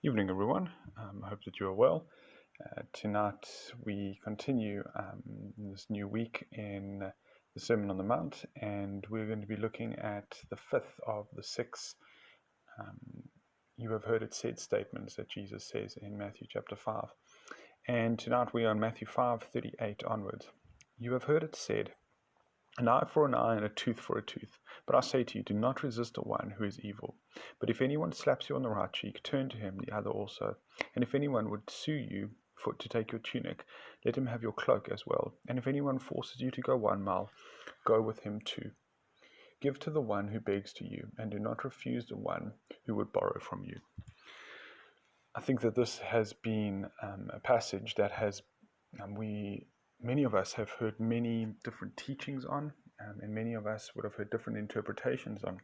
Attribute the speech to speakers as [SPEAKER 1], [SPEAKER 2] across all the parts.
[SPEAKER 1] Evening, everyone. I hope that you are well. Tonight we continue this new week in the Sermon on the Mount, and we're going to be looking at the fifth of the six you have heard it said statements that Jesus says in Matthew chapter 5. And tonight we are in Matthew 5:38 onwards. You have heard it said, an eye for an eye and a tooth for a tooth. But I say to you, do not resist the one who is evil. But if anyone slaps you on the right cheek, turn to him the other also. And if anyone would sue you to take your tunic, let him have your cloak as well. And if anyone forces you to go 1 mile, go with him 2. Give to the one who begs to you, and do not refuse the one who would borrow from you. I think that this has been a passage that many of us have heard many different teachings on, and many of us would have heard different interpretations on.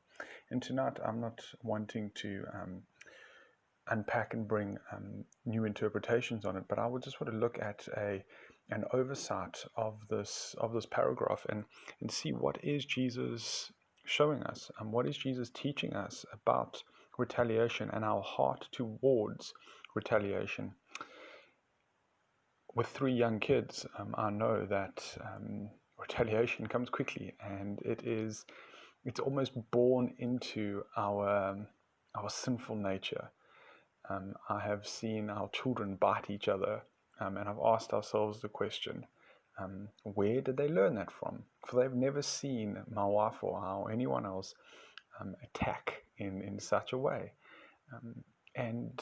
[SPEAKER 1] And tonight, I'm not wanting to unpack and bring new interpretations on it, but I would just want to look at an oversight of this paragraph and see what is Jesus showing us, and what is Jesus teaching us about retaliation and our heart towards retaliation. With 3 young kids, I know that retaliation comes quickly, and it's almost born into our sinful nature. I have seen our children bite each other, and I've asked ourselves the question, where did they learn that from? For they've never seen my wife or anyone else attack in such a way. And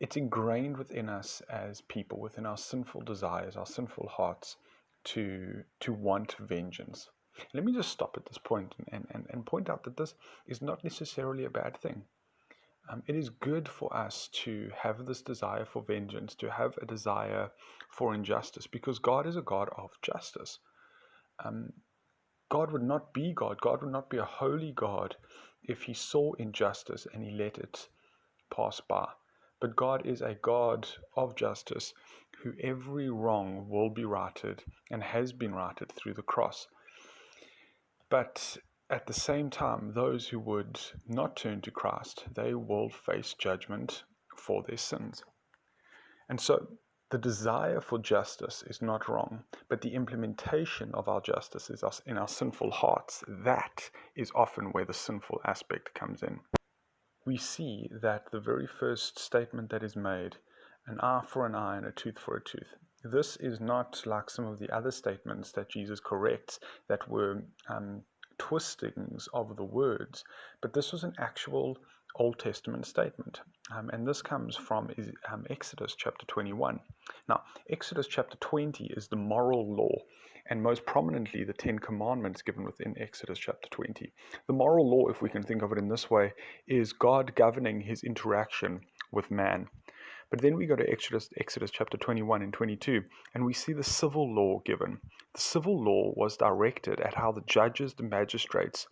[SPEAKER 1] it's ingrained within us as people, within our sinful desires, our sinful hearts, to want vengeance. Let me just stop at this point and point out that this is not necessarily a bad thing. It is good for us to have this desire for vengeance, to have a desire for injustice, because God is a God of justice. God would not be God. God would not be a holy God if he saw injustice and he let it pass by. But God is a God of justice, who every wrong will be righted and has been righted through the cross. But at the same time, those who would not turn to Christ, they will face judgment for their sins. And so the desire for justice is not wrong, but the implementation of our justice is us in our sinful hearts. That is often where the sinful aspect comes in. We see that the very first statement that is made, an eye for an eye and a tooth for a tooth. This is not like some of the other statements that Jesus corrects that were twistings of the words, but this was an actual Old Testament statement. And this comes from Exodus chapter 21. Now, Exodus chapter 20 is the moral law, and most prominently the 10 Commandments given within Exodus chapter 20. The moral law, if we can think of it in this way, is God governing his interaction with man. But then we go to Exodus chapter 21 and 22, and we see the civil law given. The civil law was directed at how the judges, the magistrates,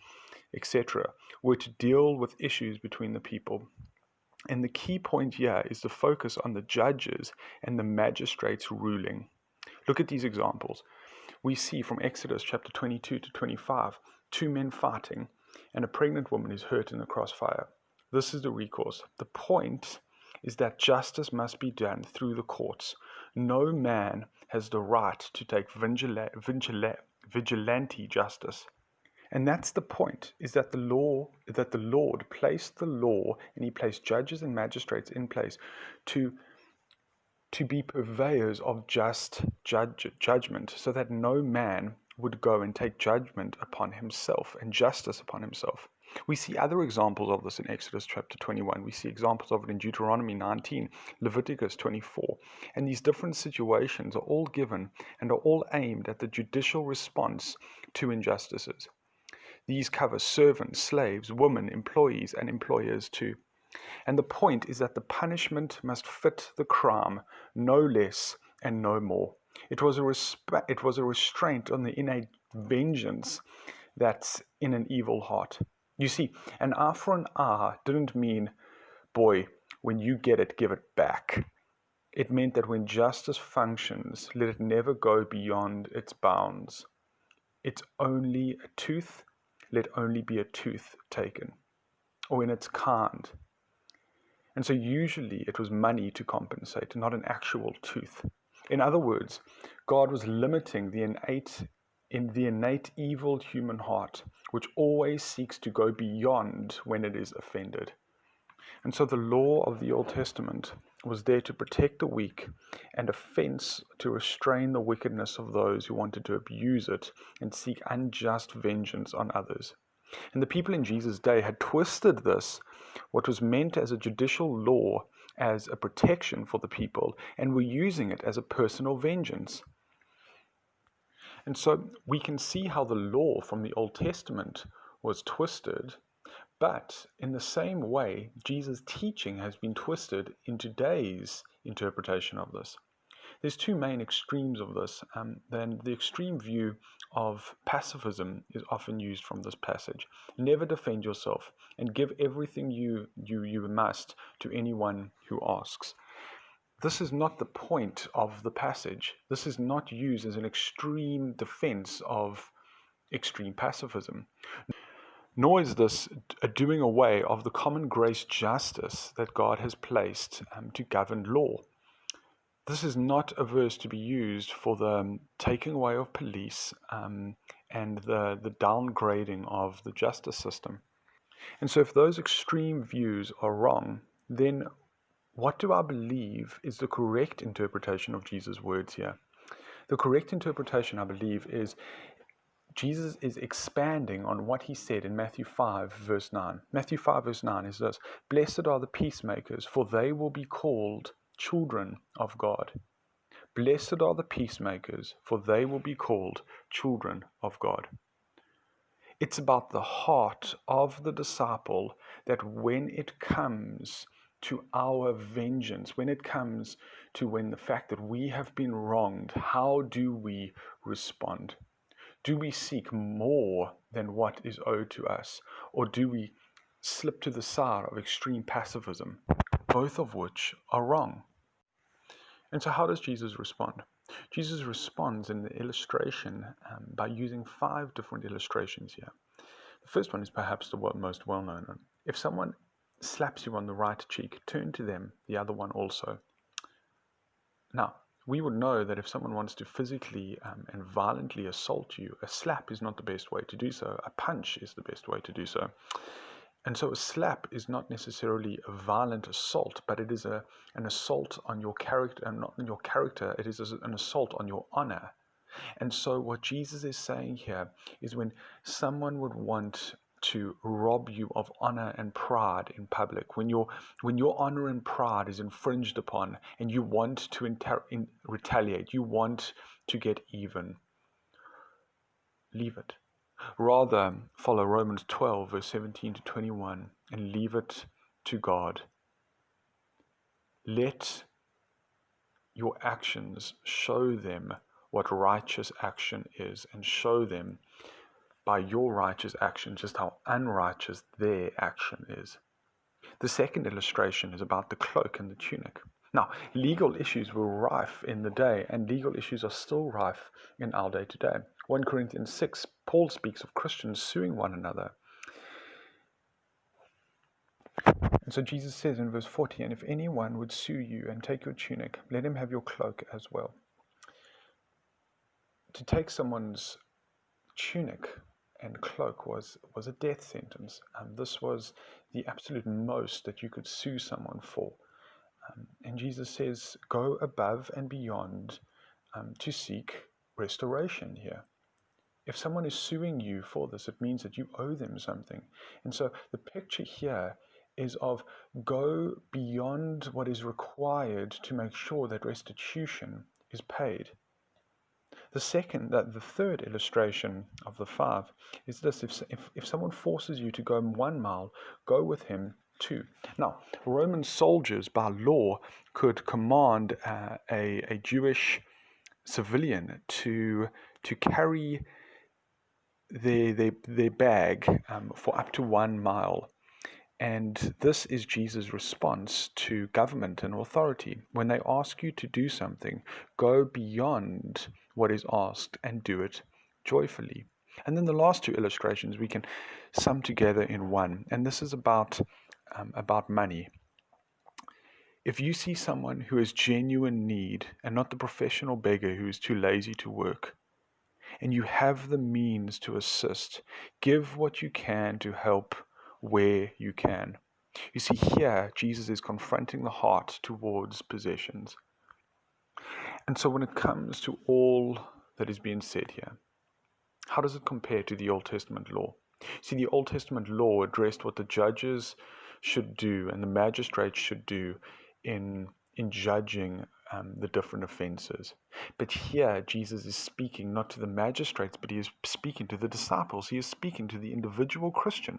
[SPEAKER 1] etc., were to deal with issues between the people. And the key point here is to focus on the judges and the magistrates ruling. Look at these examples. We see from Exodus chapter 22 to 25, 2 men fighting, and a pregnant woman is hurt in the crossfire. This is the recourse. The point is that justice must be done through the courts. No man has the right to take vigilante justice. And that's the point, is that the Lord placed the law, and he placed judges and magistrates in place to be purveyors of just judgment, so that no man would go and take judgment upon himself and justice upon himself. We see other examples of this in Exodus chapter 21. We see examples of it in Deuteronomy 19, Leviticus 24. And these different situations are all given and are all aimed at the judicial response to injustices. These cover servants, slaves, women, employees, and employers too. And the point is that the punishment must fit the crime, no less and no more. It was a restraint on the innate vengeance that's in an evil heart. You see, an eye for an eye didn't mean, boy, when you get it, give it back. It meant that when justice functions, let it never go beyond its bounds. It's only a tooth, let only be a tooth taken. Or when it's kind. And so usually it was money to compensate, not an actual tooth. In other words, God was limiting the innate evil human heart, which always seeks to go beyond when it is offended. And so the law of the Old Testament was there to protect the weak and a fence to restrain the wickedness of those who wanted to abuse it and seek unjust vengeance on others. And the people in Jesus' day had twisted this, what was meant as a judicial law, as a protection for the people, and were using it as a personal vengeance. And so we can see how the law from the Old Testament was twisted, but in the same way, Jesus' teaching has been twisted in today's interpretation of this. There's two main extremes of this. Then the extreme view of pacifism is often used from this passage. Never defend yourself and give everything you must to anyone who asks. This is not the point of the passage. This is not used as an extreme defense of extreme pacifism. Nor is this a doing away of the common grace justice that God has placed to govern law. This is not a verse to be used for the taking away of police and the downgrading of the justice system. And so if those extreme views are wrong, then what do I believe is the correct interpretation of Jesus' words here? The correct interpretation, I believe, is Jesus is expanding on what he said in Matthew 5, verse 9. Matthew 5, verse 9 is this: "Blessed are the peacemakers, for they will be called children of God." Blessed are the peacemakers, for they will be called children of God. It's about the heart of the disciple that when it comes to our vengeance, when it comes to the fact that we have been wronged, how do we respond? Do we seek more than what is owed to us? Or do we slip to the side of extreme pacifism? Both of which are wrong. And so how does Jesus respond? Jesus responds in the illustration by using 5 different illustrations here. The first one is perhaps the most well-known. If someone slaps you on the right cheek, turn to them the other one also. Now, we would know that if someone wants to physically and violently assault you, a slap is not the best way to do so. A punch is the best way to do so. And so a slap is not necessarily a violent assault, but it is an assault on your character, and not on your character, it is an assault on your honor. And so what Jesus is saying here is when someone would want to rob you of honor and pride in public, when your honor and pride is infringed upon and you want to retaliate, you want to get even, leave it. Rather, follow Romans 12, verse 17 to 21, and leave it to God. Let your actions show them what righteous action is, and show them by your righteous action just how unrighteous their action is. The second illustration is about the cloak and the tunic. Now, legal issues were rife in the day, and legal issues are still rife in our day today. 1 Corinthians 6, Paul speaks of Christians suing one another. And so Jesus says in verse 40, "And if anyone would sue you and take your tunic, let him have your cloak as well." To take someone's tunic and cloak was a death sentence. This was the absolute most that you could sue someone for. And Jesus says, go above and beyond to seek restoration here. If someone is suing you for this, it means that you owe them something. And so the picture here is of go beyond what is required to make sure that restitution is paid. The third illustration of the 5 is this: if someone forces you to go 1 mile, go with him 2. Now, Roman soldiers by law could command a Jewish civilian to carry their bag for up to 1 mile. And this is Jesus' response to government and authority. When they ask you to do something, go beyond what is asked and do it joyfully. And then the last 2 illustrations we can sum together in one. And this is about money. If you see someone who has genuine need and not the professional beggar who is too lazy to work, and you have the means to assist, give what you can to help where you can. You see, here, Jesus is confronting the heart towards possessions. And so when it comes to all that is being said here, how does it compare to the Old Testament law? See, the Old Testament law addressed what the judges should do and the magistrates should do in judging the different offenses. But here, Jesus is speaking not to the magistrates, but he is speaking to the disciples. He is speaking to the individual Christian.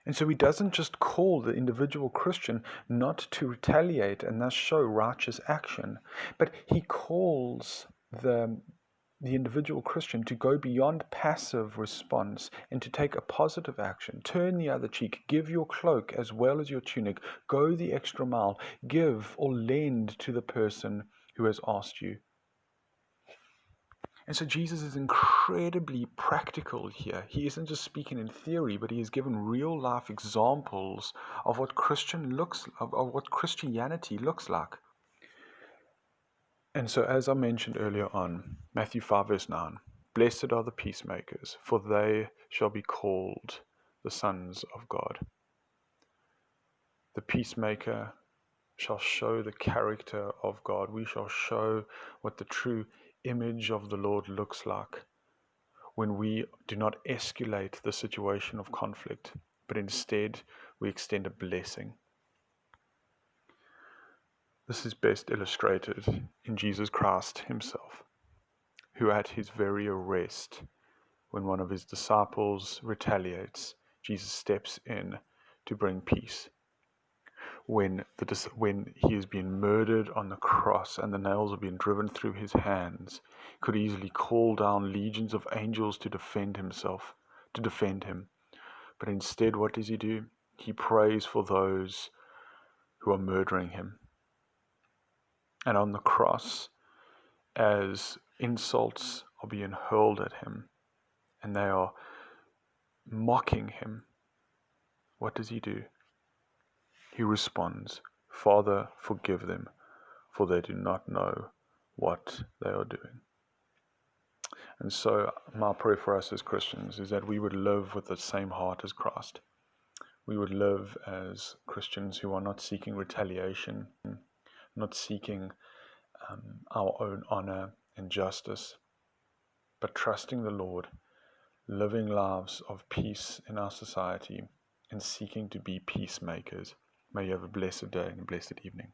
[SPEAKER 1] And so he doesn't just call the individual Christian not to retaliate and thus show righteous action, but he calls the individual Christian to go beyond passive response and to take a positive action. Turn the other cheek, give your cloak as well as your tunic, go the extra mile, give or lend to the person who has asked you. And so Jesus is incredibly practical here. He isn't just speaking in theory, but he has given real life examples of what of what Christianity looks like. And so, as I mentioned earlier on, Matthew 5 verse 9, blessed are the peacemakers, for they shall be called the sons of God. The peacemaker shall show the character of God. We shall show what the true image of the Lord looks like when we do not escalate the situation of conflict, but instead we extend a blessing. This is best illustrated in Jesus Christ himself, who at his very arrest, when one of his disciples retaliates, Jesus steps in to bring peace. When he is being murdered on the cross and the nails are being driven through his hands, he could easily call down legions of angels to defend him. But instead, what does he do? He prays for those who are murdering him. And on the cross, as insults are being hurled at him and they are mocking him, what does he do? He responds, Father, forgive them, for they do not know what they are doing. And so my prayer for us as Christians is that we would live with the same heart as Christ. We would live as Christians who are not seeking retaliation, not seeking our own honor and justice, but trusting the Lord, living lives of peace in our society, and seeking to be peacemakers. May you have a blessed day and a blessed evening.